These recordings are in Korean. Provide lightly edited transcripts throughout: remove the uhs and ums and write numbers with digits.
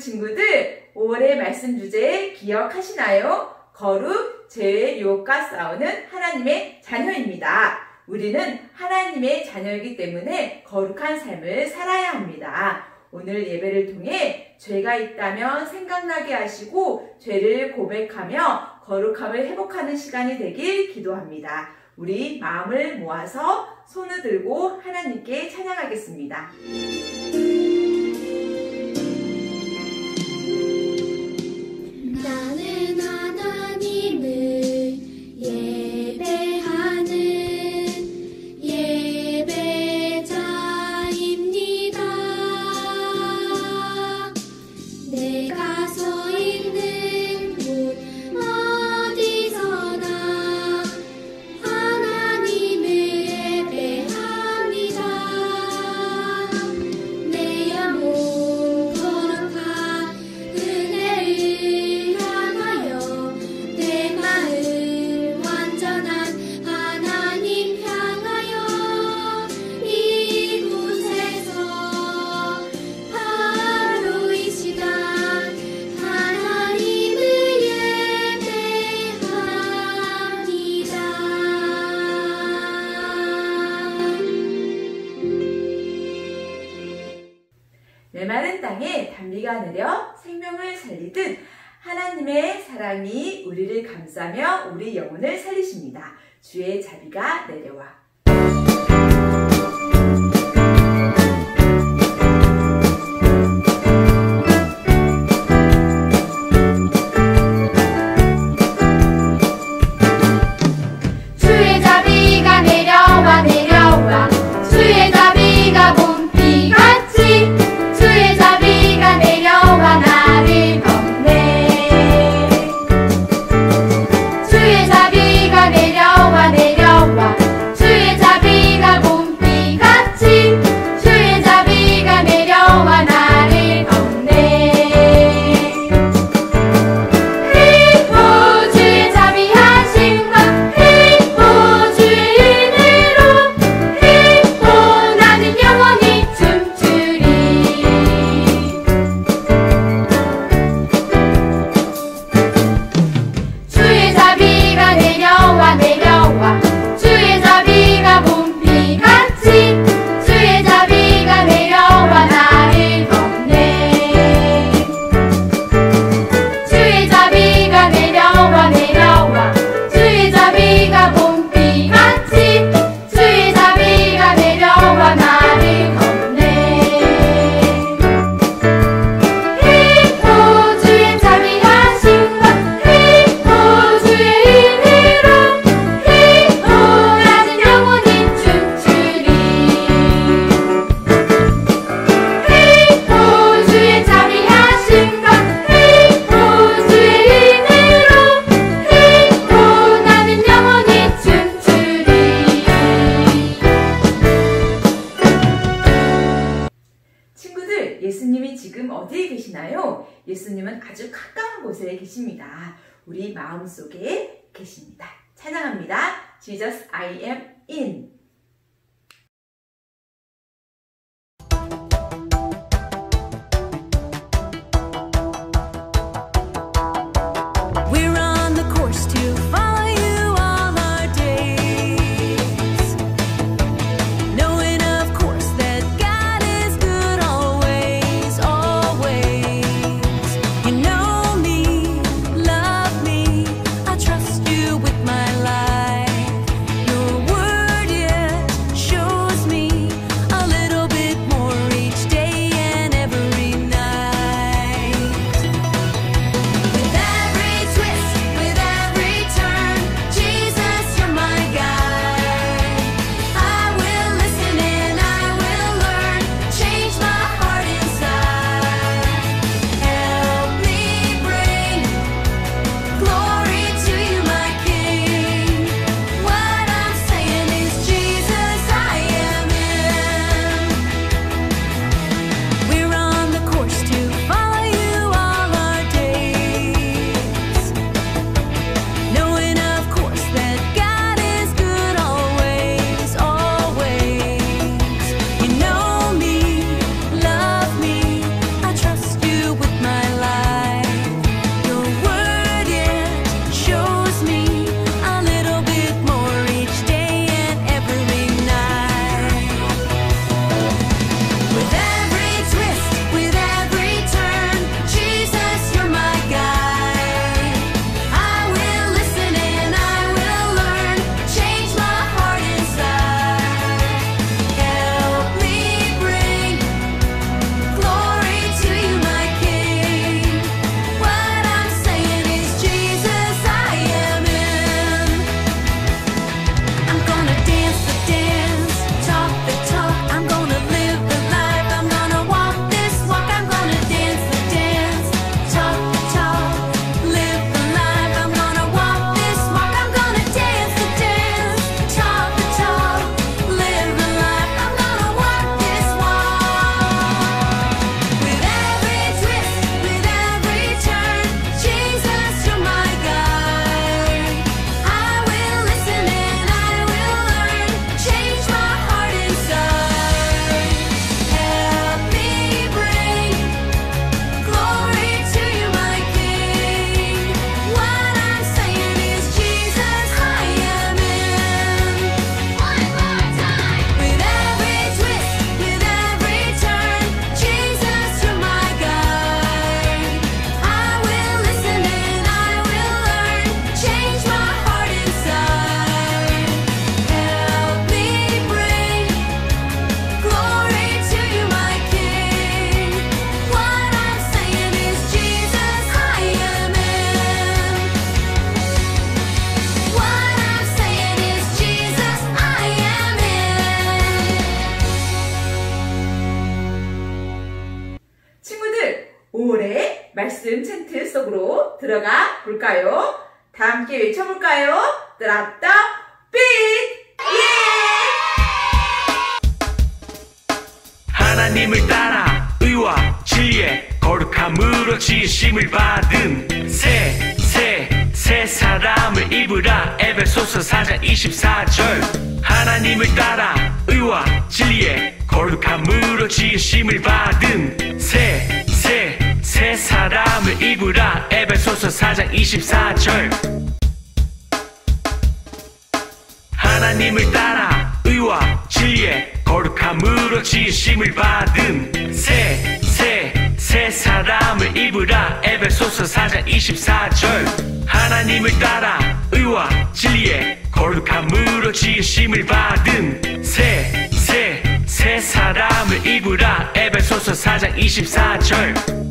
친구들, 올해 말씀 주제 기억하시나요? 거룩, 죄의 유혹과 싸우는 하나님의 자녀입니다. 우리는 하나님의 자녀이기 때문에 거룩한 삶을 살아야 합니다. 오늘 예배를 통해 죄가 있다면 생각나게 하시고 죄를 고백하며 거룩함을 회복하는 시간이 되길 기도합니다. 우리 마음을 모아서 손을 들고 하나님께 찬양하겠습니다. 나는 하나님을 예배하는 예배자입니다. 내가 서 있는 곳 어디서나 하나님을 예배합니다. 내 영혼 거룩한 은혜를 향하여 내 마음 완전한 하나님 향하여 이곳에서 바로 이 시간 하나님을 예배합니다. 메마른 땅에 단비가 내려 생명을 살리듯 하나님의 사랑이 우리를 감싸며 우리 영혼을 살리십니다. 주의 자비가 내려와. 주의 자비가 내려와 내려와 주의 자비가 봄비같이 주의 자비가 내려와 나를 덮네. 주의 자비가 내려와 내려와 주의 자비가 봄비같이 주의 자비가 내려와 나를 덮네. 오 주의 자비하심과 주의 은혜로 나는 영원히 춤추리. 주의 자비가 내려와 내려와 주의 자비가 봄비같이 주의 자비가 내려와 나를 덮네. 주의 자비가 내려와 내려와 주의 자비가 봄비같이 주의 자비가 내려와 나를 덮네. 오 주의 자비하심과 주의 은혜로 나는 영원히 춤추리. 오 주의 자비하심과 주의 은혜로 나는 영원히 춤추리. 친구들, 예수님이 지금 어디에 계시나요? 예수님은 아주 가까운 곳에 계십니다. 우리 마음속에 계십니다. 찬양합니다. Jesus, I am in. We're on the course to follow you all our days, knowing of course that God is good always, always. You know me, love me, I trust you with my life. Your word is 말씀 챈트 속으로 들어가 볼까요? 다 함께 외쳐볼까요? 드랍 더 비트! 하나님을 따라 의와 진리의 거룩함으로 지으심을 받은 새 사람을 입으라. 에베소서 4장 24절. 하나님을 따라 의와 진리의 거룩함으로 지으심을 받은 새 사람을 입으라. 에베소서 4장 24절. 하나님을 따라 의와 진리의 거룩함으로 지으심을 받은 새 사람을 입으라. 에베소서 4장 24절. 하나님을 따라 의와 진리의 거룩함으로 지으심을 받은 새 사람을 입으라. 에베소서 4장 24절.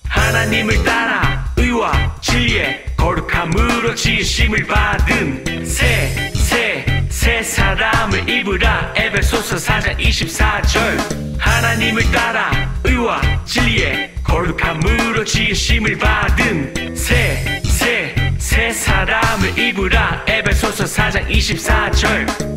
하나님을 따라 의와 진리의 거룩함으로 지으심을 받은 새 사람을 입으라. 에베소서 4장 24절. 하나님을 따라 의와 진리의 거룩함으로 지으심을 받은 새 사람을 입으라. 에베소서 4장 24절.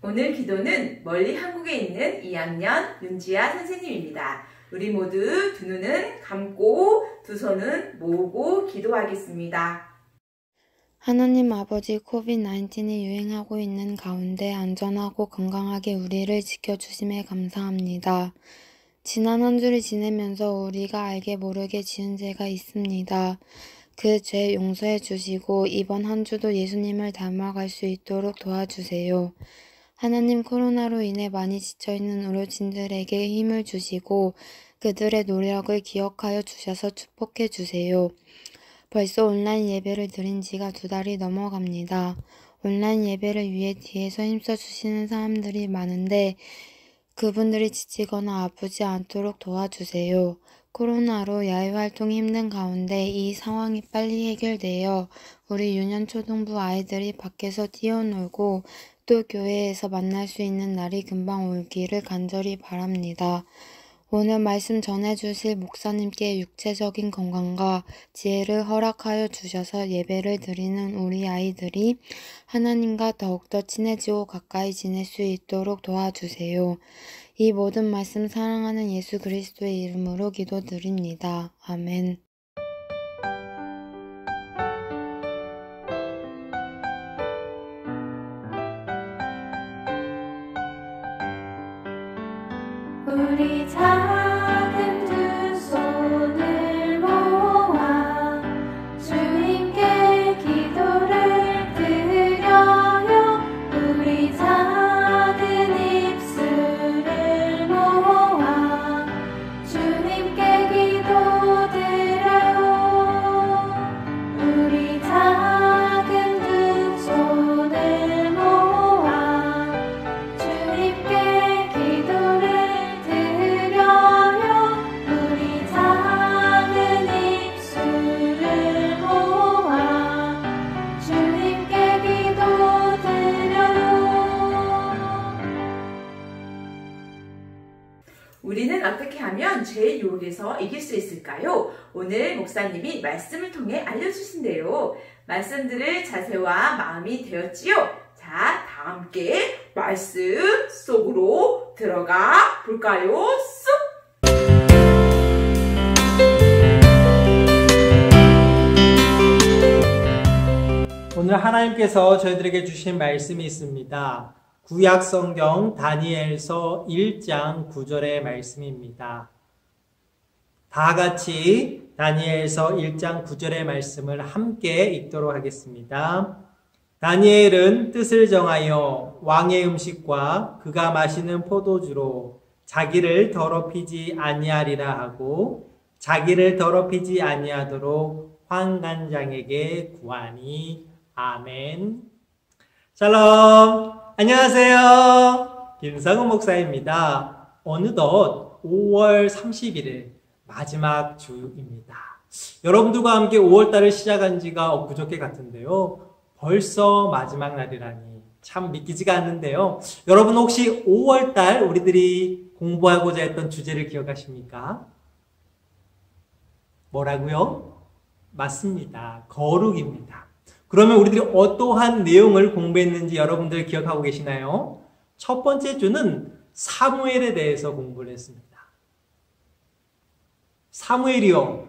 오늘 기도는 멀리 한국에 있는 2학년 윤지아 선생님입니다. 우리 모두 두 눈은 감고 두 손은 모으고 기도하겠습니다. 하나님 아버지, 코비드-19이 유행하고 있는 가운데 안전하고 건강하게 우리를 지켜주심에 감사합니다. 지난 한 주를 지내면서 우리가 알게 모르게 지은 죄가 있습니다. 그 죄 용서해 주시고 이번 한 주도 예수님을 닮아갈 수 있도록 도와주세요. 하나님, 코로나로 인해 많이 지쳐있는 의료진들에게 힘을 주시고 그들의 노력을 기억하여 주셔서 축복해 주세요. 벌써 온라인 예배를 드린 지가 2달이 넘어갑니다. 온라인 예배를 위해 뒤에서 힘써 주시는 사람들이 많은데 그분들이 지치거나 아프지 않도록 도와주세요. 코로나로 야외 활동이 힘든 가운데 이 상황이 빨리 해결되어 우리 유년초등부 아이들이 밖에서 뛰어놀고 또 교회에서 만날 수 있는 날이 금방 오기를 간절히 바랍니다. 오늘 말씀 전해주실 목사님께 육체적인 건강과 지혜를 허락하여 주셔서 예배를 드리는 우리 아이들이 하나님과 더욱더 친해지고 가까이 지낼 수 있도록 도와주세요. 이 모든 말씀 사랑하는 예수 그리스도의 이름으로 기도드립니다. 아멘. 우리 작은 두 손을 모아 주님께 기도를 드려요. 우리 작은 입술을 모아 주님께 기도드려요. 우리 작은 두 손을 모아 주님께 기도를 우리 작은 입술을 모아 주님께 기도드려요. 우리는 어떻게 하면 죄의 유혹에서 이길 수 있을까요? 오늘 목사님이 말씀을 통해 알려주신대요. 말씀들을 자세와 마음이 되었지요? 자, 다 함께 말씀 속으로 들어가 볼까요? 쏙! 오늘 하나님께서 저희들에게 주신 말씀이 있습니다. 구약 성경 다니엘서 1장 9절의 말씀입니다. 다 같이 다니엘서 1장 9절의 말씀을 함께 읽도록 하겠습니다. 다니엘은 뜻을 정하여 왕의 음식과 그가 마시는 포도주로 자기를 더럽히지 아니하리라 하고 자기를 더럽히지 아니하도록 환관장에게 구하니. 아멘. 샬롬. 안녕하세요. 김상훈 목사입니다. 어느덧 5월 31일 마지막 주입니다. 여러분들과 함께 5월달을 시작한 지가 엊그저께 같은데요. 벌써 마지막 날이라니 참 믿기지가 않는데요. 여러분 혹시 5월달 우리들이 공부하고자 했던 주제를 기억하십니까? 뭐라고요? 맞습니다. 거룩입니다. 그러면 우리들이 어떠한 내용을 공부했는지 여러분들 기억하고 계시나요? 첫 번째 주는 사무엘에 대해서 공부를 했습니다. 사무엘이요,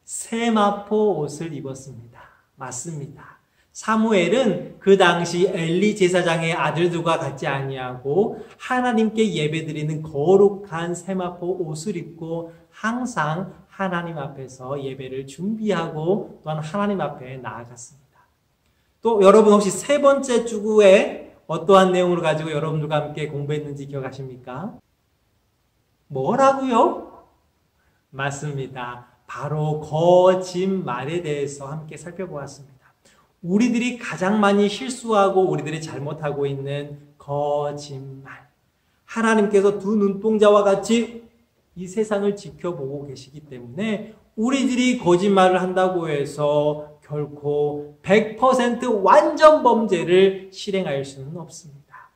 세마포 옷을 입었습니다. 맞습니다. 사무엘은 그 당시 엘리 제사장의 아들들과 같지 아니하고 하나님께 예배드리는 거룩한 세마포 옷을 입고 항상 하나님 앞에서 예배를 준비하고 또한 하나님 앞에 나아갔습니다. 또 여러분 혹시 세 번째 주구에 어떠한 내용을 가지고 여러분들과 함께 공부했는지 기억하십니까? 뭐라고요? 맞습니다. 바로 거짓말에 대해서 함께 살펴보았습니다. 우리들이 가장 많이 실수하고 우리들이 잘못하고 있는 거짓말. 하나님께서 두 눈동자와 같이 이 세상을 지켜보고 계시기 때문에 우리들이 거짓말을 한다고 해서 결코 100% 완전 범죄를 실행할 수는 없습니다.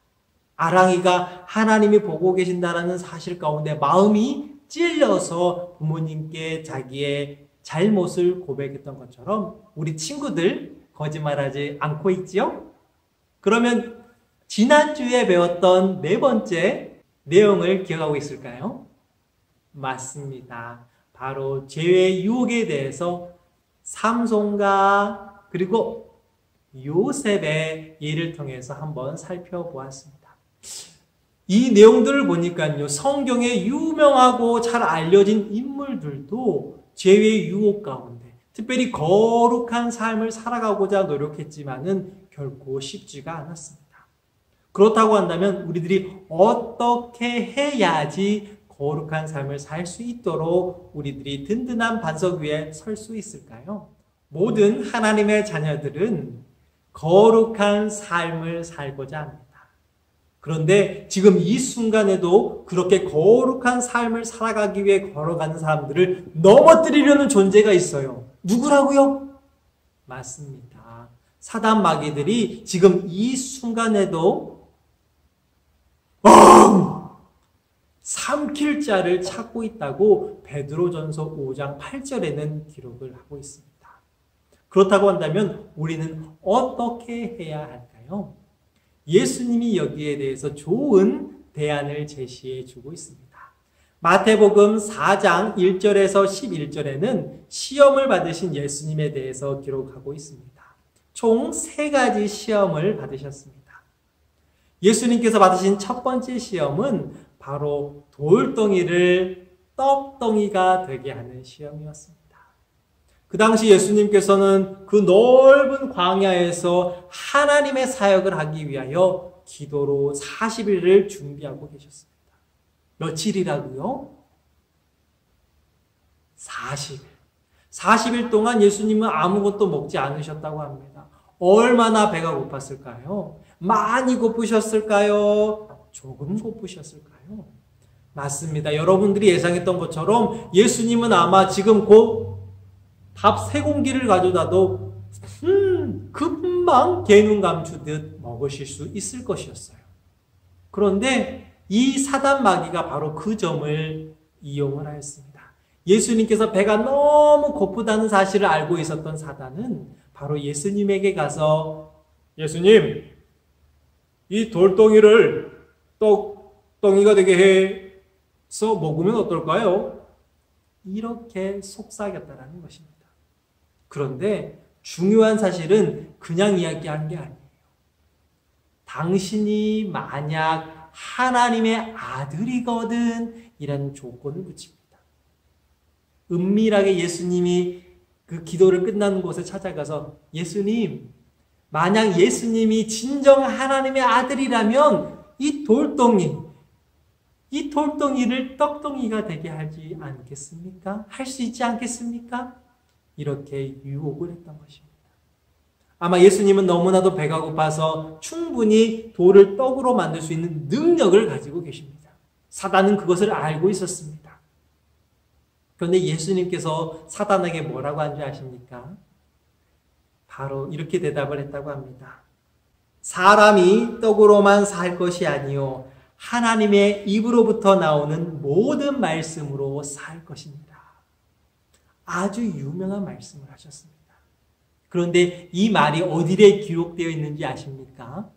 아랑이가 하나님이 보고 계신다는 사실 가운데 마음이 찔려서 부모님께 자기의 잘못을 고백했던 것처럼 우리 친구들 거짓말하지 않고 있지요? 그러면 지난주에 배웠던 네 번째 내용을 기억하고 있을까요? 맞습니다. 바로 죄의 유혹에 대해서 삼손과 그리고 요셉의 예를 통해서 한번 살펴보았습니다. 이 내용들을 보니까요, 성경에 유명하고 잘 알려진 인물들도 죄의 유혹 가운데 특별히 거룩한 삶을 살아가고자 노력했지만은 결코 쉽지가 않았습니다. 그렇다고 한다면 우리들이 어떻게 해야지 거룩한 삶을 살 수 있도록 우리들이 든든한 반석 위에 설 수 있을까요? 모든 하나님의 자녀들은 거룩한 삶을 살고자 합니다. 그런데 지금 이 순간에도 그렇게 거룩한 삶을 살아가기 위해 걸어가는 사람들을 넘어뜨리려는 존재가 있어요. 누구라고요? 맞습니다. 사단 마귀들이 지금 이 순간에도 삼킬 자를 찾고 있다고 베드로전서 5장 8절에는 기록을 하고 있습니다. 그렇다고 한다면 우리는 어떻게 해야 할까요? 예수님이 여기에 대해서 좋은 대안을 제시해 주고 있습니다. 마태복음 4장 1절에서 11절에는 시험을 받으신 예수님에 대해서 기록하고 있습니다. 총 3가지 시험을 받으셨습니다. 예수님께서 받으신 첫 번째 시험은 바로 돌덩이를 떡덩이가 되게 하는 시험이었습니다. 그 당시 예수님께서는 그 넓은 광야에서 하나님의 사역을 하기 위하여 기도로 40일을 준비하고 계셨습니다. 며칠이라고요? 40일. 40일 동안 예수님은 아무것도 먹지 않으셨다고 합니다. 얼마나 배가 고팠을까요? 많이 고프셨을까요? 조금 고프셨을까요? 맞습니다. 여러분들이 예상했던 것처럼 예수님은 아마 지금 곧 밥 3공기를 가져다도 금방 개눈 감추듯 먹으실 수 있을 것이었어요. 그런데 이 사단 마귀가 바로 그 점을 이용을 하였습니다. 예수님께서 배가 너무 고프다는 사실을 알고 있었던 사단은 바로 예수님에게 가서 예수님, 이 돌덩이를 떡덩이가 되게 해서 먹으면 어떨까요? 이렇게 속삭였다는 것입니다. 그런데 중요한 사실은 그냥 이야기한 게 아니에요. 당신이 만약 하나님의 아들이거든 이라는 조건을 붙입니다. 은밀하게 예수님이 그 기도를 끝나는 곳에 찾아가서 예수님, 만약 예수님이 진정 하나님의 아들이라면 이 돌덩이를 떡덩이가 되게 하지 않겠습니까? 할 수 있지 않겠습니까? 이렇게 유혹을 했던 것입니다. 아마 예수님은 너무나도 배가 고파서 충분히 돌을 떡으로 만들 수 있는 능력을 가지고 계십니다. 사단은 그것을 알고 있었습니다. 그런데 예수님께서 사단에게 뭐라고 한 줄 아십니까? 바로 이렇게 대답을 했다고 합니다. 사람이 떡으로만 살 것이 아니요 하나님의 입으로부터 나오는 모든 말씀으로 살 것입니다. 아주 유명한 말씀을 하셨습니다. 그런데 이 말이 어디에 기록되어 있는지 아십니까?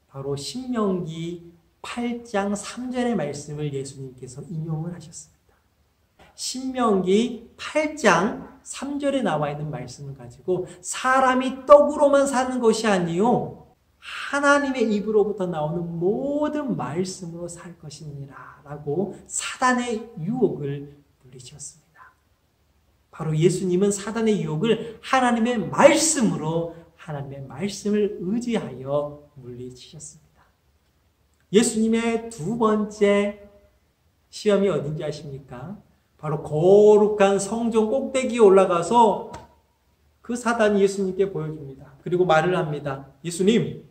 바로 신명기 8장 3절의 말씀을 예수님께서 인용을 하셨습니다. 신명기 8장 3절에 나와 있는 말씀을 가지고 사람이 떡으로만 사는 것이 아니요 하나님의 입으로부터 나오는 모든 말씀으로 살 것이니라 라고 사단의 유혹을 물리쳤습니다. 바로 예수님은 사단의 유혹을 하나님의 말씀으로 하나님의 말씀을 의지하여 물리치셨습니다. 예수님의 두 번째 시험이 어딘지 아십니까? 바로 거룩한 성전 꼭대기에 올라가서 그 사단이 예수님께 보여줍니다. 그리고 말을 합니다. 예수님,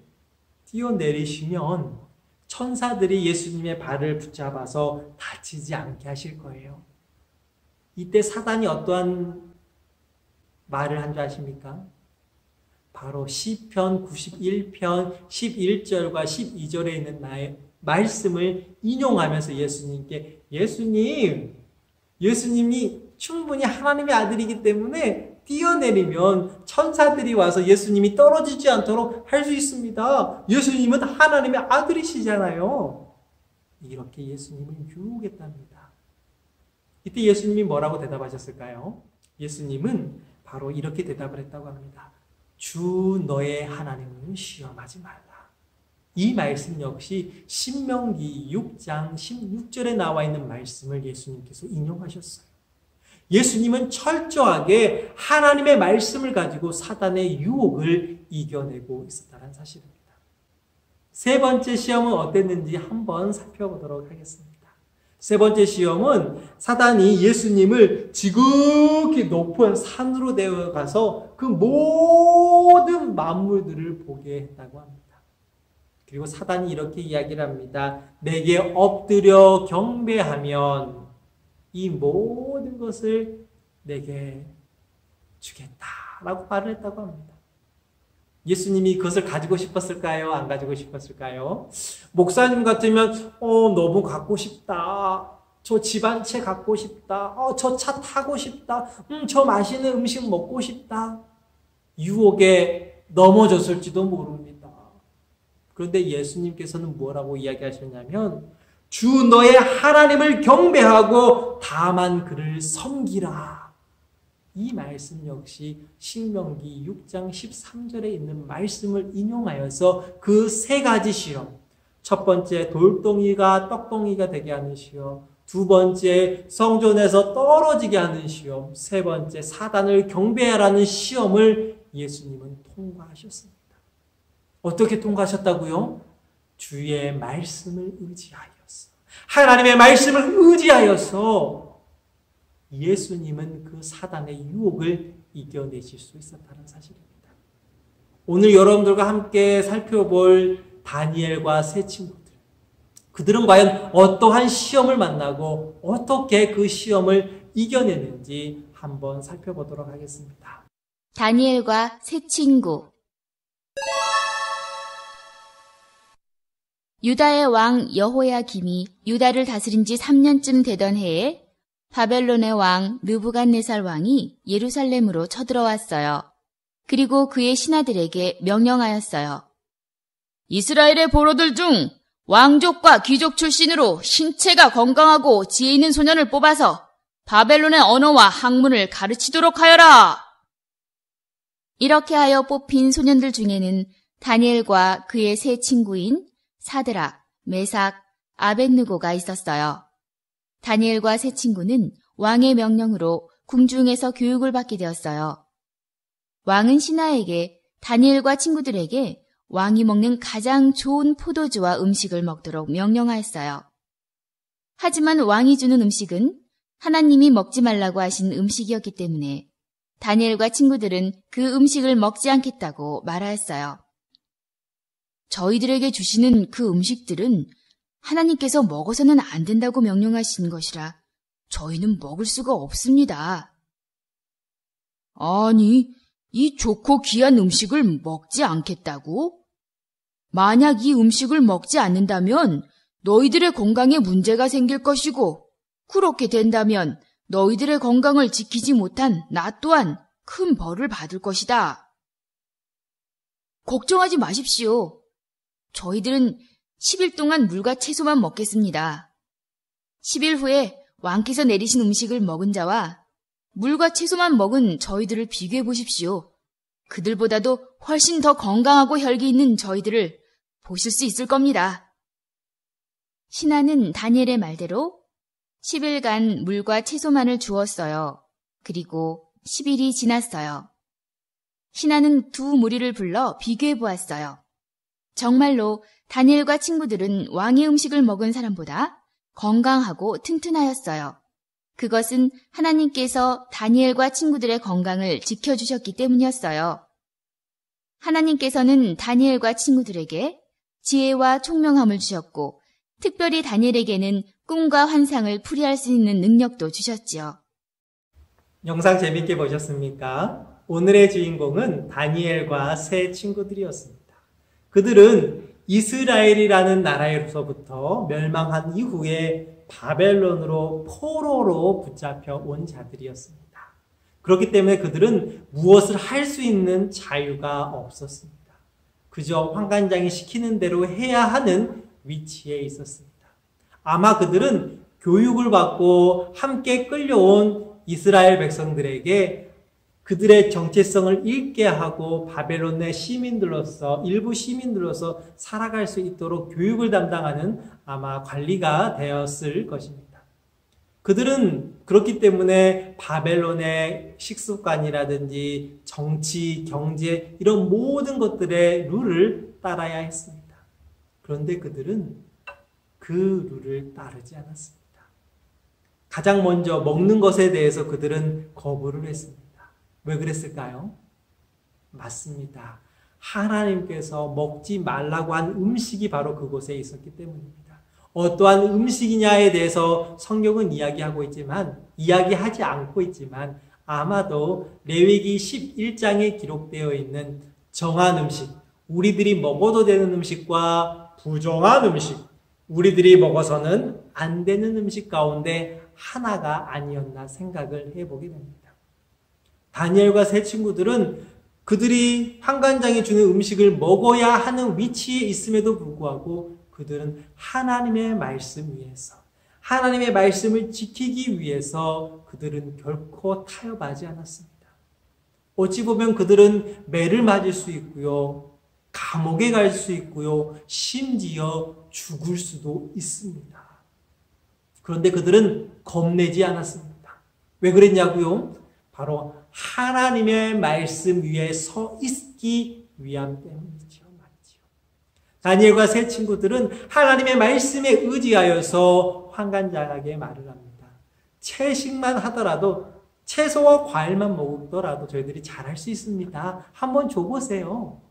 뛰어내리시면 천사들이 예수님의 발을 붙잡아서 다치지 않게 하실 거예요. 이때 사단이 어떠한 말을 한 줄 아십니까? 바로 시편 91편 11절과 12절에 있는 나의 말씀을 인용하면서 예수님께 예수님이 충분히 하나님의 아들이기 때문에 뛰어내리면 천사들이 와서 예수님이 떨어지지 않도록 할 수 있습니다. 예수님은 하나님의 아들이시잖아요. 이렇게 예수님을 유혹했답니다. 이때 예수님이 뭐라고 대답하셨을까요? 예수님은 바로 이렇게 대답을 했다고 합니다. 주 너의 하나님을 시험하지 말라. 이 말씀 역시 신명기 6장 16절에 나와 있는 말씀을 예수님께서 인용하셨어요. 예수님은 철저하게 하나님의 말씀을 가지고 사단의 유혹을 이겨내고 있었다는 사실입니다. 세 번째 시험은 어땠는지 한번 살펴보도록 하겠습니다. 세 번째 시험은 사단이 예수님을 지극히 높은 산으로 데려가서 그 모든 만물들을 보게 했다고 합니다. 그리고 사단이 이렇게 이야기를 합니다. 내게 엎드려 경배하면 이 모든 것을 내게 주겠다라고 말을 했다고 합니다. 예수님이 그것을 가지고 싶었을까요? 안 가지고 싶었을까요? 목사님 같으면 너무 갖고 싶다. 저 집 한 채 갖고 싶다. 저 차 타고 싶다. 저 맛있는 음식 먹고 싶다. 유혹에 넘어졌을지도 모릅니다. 그런데 예수님께서는 뭐라고 이야기하셨냐면 주 너의 하나님을 경배하고 다만 그를 섬기라. 이 말씀 역시 신명기 6장 13절에 있는 말씀을 인용하여서 그 세 가지 시험, 첫 번째 돌덩이가 떡덩이가 되게 하는 시험, 두 번째 성전에서 떨어지게 하는 시험, 세 번째 사단을 경배하라는 시험을 예수님은 통과하셨습니다. 어떻게 통과하셨다고요? 주의 말씀을 의지하여서, 하나님의 말씀을 의지하여서 예수님은 그 사단의 유혹을 이겨내실 수 있었다는 사실입니다. 오늘 여러분들과 함께 살펴볼 다니엘과 세 친구들, 그들은 과연 어떠한 시험을 만나고 어떻게 그 시험을 이겨내는지 한번 살펴보도록 하겠습니다. 다니엘과 세 친구. 유다의 왕 여호야김이 유다를 다스린 지 3년쯤 되던 해에 바벨론의 왕 느부갓네살 왕이 예루살렘으로 쳐들어왔어요. 그리고 그의 신하들에게 명령하였어요. 이스라엘의 보로들 중 왕족과 귀족 출신으로 신체가 건강하고 지혜 있는 소년을 뽑아서 바벨론의 언어와 학문을 가르치도록 하여라. 이렇게 하여 뽑힌 소년들 중에는 다니엘과 그의 세 친구인 사드락, 메삭, 아벳느고가 있었어요. 다니엘과 세 친구는 왕의 명령으로 궁중에서 교육을 받게 되었어요. 왕은 신하에게 다니엘과 친구들에게 왕이 먹는 가장 좋은 포도주와 음식을 먹도록 명령하였어요. 하지만 왕이 주는 음식은 하나님이 먹지 말라고 하신 음식이었기 때문에 다니엘과 친구들은 그 음식을 먹지 않겠다고 말하였어요. 저희들에게 주시는 그 음식들은 하나님께서 먹어서는 안 된다고 명령하신 것이라 저희는 먹을 수가 없습니다. 아니, 이 좋고 귀한 음식을 먹지 않겠다고? 만약 이 음식을 먹지 않는다면 너희들의 건강에 문제가 생길 것이고, 그렇게 된다면 너희들의 건강을 지키지 못한 나 또한 큰 벌을 받을 것이다. 걱정하지 마십시오. 저희들은 10일 동안 물과 채소만 먹겠습니다. 10일 후에 왕께서 내리신 음식을 먹은 자와 물과 채소만 먹은 저희들을 비교해 보십시오. 그들보다도 훨씬 더 건강하고 혈기 있는 저희들을 보실 수 있을 겁니다. 신하는 다니엘의 말대로 10일간 물과 채소만을 주었어요. 그리고 10일이 지났어요. 신하는 두 무리를 불러 비교해 보았어요. 정말로 다니엘과 친구들은 왕의 음식을 먹은 사람보다 건강하고 튼튼하였어요. 그것은 하나님께서 다니엘과 친구들의 건강을 지켜주셨기 때문이었어요. 하나님께서는 다니엘과 친구들에게 지혜와 총명함을 주셨고, 특별히 다니엘에게는 꿈과 환상을 풀이할 수 있는 능력도 주셨지요. 영상 재밌게 보셨습니까? 오늘의 주인공은 다니엘과 세 친구들이었습니다. 그들은 이스라엘이라는 나라에서부터 멸망한 이후에 바벨론으로 포로로 붙잡혀 온 자들이었습니다. 그렇기 때문에 그들은 무엇을 할 수 있는 자유가 없었습니다. 그저 환관장이 시키는 대로 해야 하는 위치에 있었습니다. 아마 그들은 교육을 받고 함께 끌려온 이스라엘 백성들에게 그들의 정체성을 잃게 하고 바벨론의 시민들로서, 일부 시민들로서 살아갈 수 있도록 교육을 담당하는 아마 관리가 되었을 것입니다. 그들은 그렇기 때문에 바벨론의 식습관이라든지 정치, 경제 이런 모든 것들의 룰을 따라야 했습니다. 그런데 그들은 그 룰을 따르지 않았습니다. 가장 먼저 먹는 것에 대해서 그들은 거부를 했습니다. 왜 그랬을까요? 맞습니다. 하나님께서 먹지 말라고 한 음식이 바로 그곳에 있었기 때문입니다. 어떠한 음식이냐에 대해서 성경은 이야기하지 않고 있지만 아마도 레위기 11장에 기록되어 있는 정한 음식, 우리들이 먹어도 되는 음식과 부정한 음식, 우리들이 먹어서는 안 되는 음식 가운데 하나가 아니었나 생각을 해보게 됩니다. 다니엘과 세 친구들은 그들이 환관장이 주는 음식을 먹어야 하는 위치에 있음에도 불구하고 그들은 하나님의 말씀 위에서, 하나님의 말씀을 지키기 위해서 그들은 결코 타협하지 않았습니다. 어찌 보면 그들은 매를 맞을 수 있고요, 감옥에 갈 수 있고요, 심지어 죽을 수도 있습니다. 그런데 그들은 겁내지 않았습니다. 왜 그랬냐고요? 바로 하나님의 말씀 위에 서 있기 위함 때문이죠. 맞죠? 다니엘과 세 친구들은 하나님의 말씀에 의지하여서 환관장에게 말을 합니다. 채식만 하더라도, 채소와 과일만 먹더라도 저희들이 잘할 수 있습니다. 한번 줘보세요.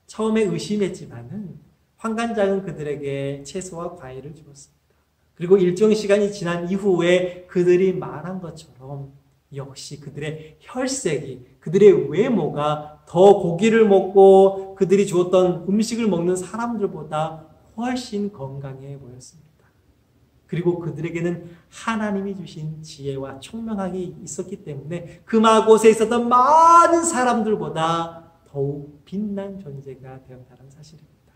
처음에 의심했지만은 환관장은 그들에게 채소와 과일을 주었습니다. 그리고 일정 시간이 지난 이후에 그들이 말한 것처럼 역시 그들의 혈색이, 그들의 외모가 더 고기를 먹고 그들이 주었던 음식을 먹는 사람들보다 훨씬 건강해 보였습니다. 그리고 그들에게는 하나님이 주신 지혜와 총명함이 있었기 때문에 그곳에 있었던 많은 사람들보다 더욱 빛난 존재가 되었다는 사실입니다.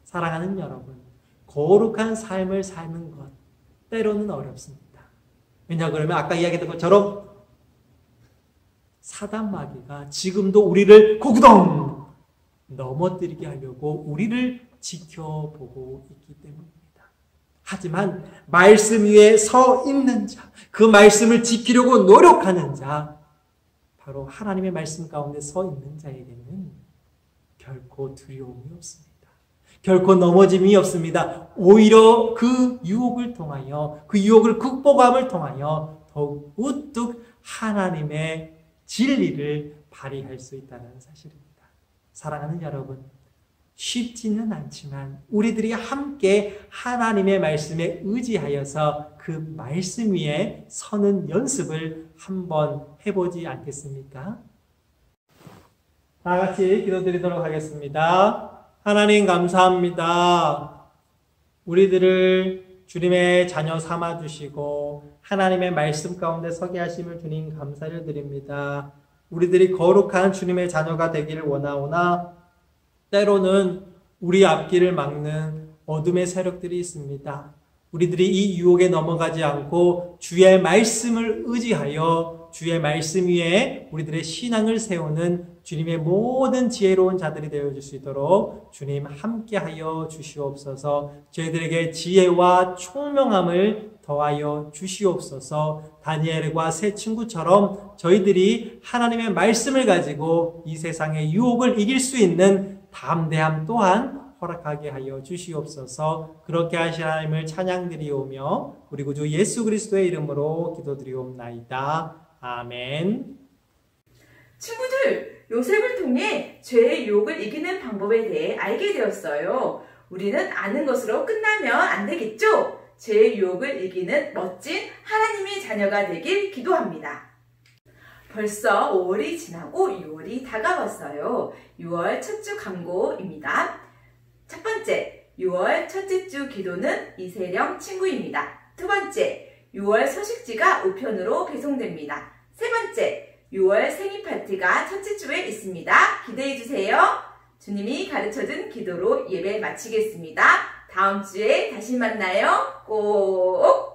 사랑하는 여러분, 거룩한 삶을 사는 것 때로는 어렵습니다. 왜냐 그러면 아까 이야기했던 것처럼 사단 마귀가 지금도 우리를 고구덩 넘어뜨리게 하려고 우리를 지켜보고 있기 때문입니다. 하지만 말씀 위에 서 있는 자, 그 말씀을 지키려고 노력하는 자, 바로 하나님의 말씀 가운데 서 있는 자에게는 결코 두려움이 없습니다. 결코 넘어짐이 없습니다. 오히려 그 유혹을 통하여, 그 유혹을 극복함을 통하여 더욱 우뚝 하나님의 진리를 발휘할 수 있다는 사실입니다. 사랑하는 여러분, 쉽지는 않지만 우리들이 함께 하나님의 말씀에 의지하여서 그 말씀 위에 서는 연습을 한번 해보지 않겠습니까? 다 같이 기도드리도록 하겠습니다. 하나님 감사합니다. 우리들을 주님의 자녀 삼아주시고 하나님의 말씀 가운데 서게 하심을 주님 감사를 드립니다. 우리들이 거룩한 주님의 자녀가 되기를 원하오나 때로는 우리 앞길을 막는 어둠의 세력들이 있습니다. 우리들이 이 유혹에 넘어가지 않고 주의 말씀을 의지하여 주의 말씀 위에 우리들의 신앙을 세우는 주님의 모든 지혜로운 자들이 되어줄 수 있도록 주님 함께하여 주시옵소서. 저희들에게 지혜와 총명함을 더하여 주시옵소서. 다니엘과 세 친구처럼 저희들이 하나님의 말씀을 가지고 이 세상의 유혹을 이길 수 있는 담대함 또한 허락하게 하여 주시옵소서. 그렇게 하신 하나님을 찬양드리오며 우리 구주 예수 그리스도의 이름으로 기도드리옵나이다. 아멘. 친구들, 요셉을 통해 죄의 유혹을 이기는 방법에 대해 알게 되었어요. 우리는 아는 것으로 끝나면 안 되겠죠? 죄의 유혹을 이기는 멋진 하나님의 자녀가 되길 기도합니다. 벌써 5월이 지나고 6월이 다가왔어요. 6월 첫 주 강고입니다. 첫 번째, 6월 첫째 주 기도는 이세령 친구입니다. 두 번째, 6월 소식지가 우편으로 배송됩니다. 세 번째, 6월 생일 파티가 첫째 주에 있습니다. 기대해주세요. 주님이 가르쳐준 기도로 예배 마치겠습니다. 다음 주에 다시 만나요. 꼭!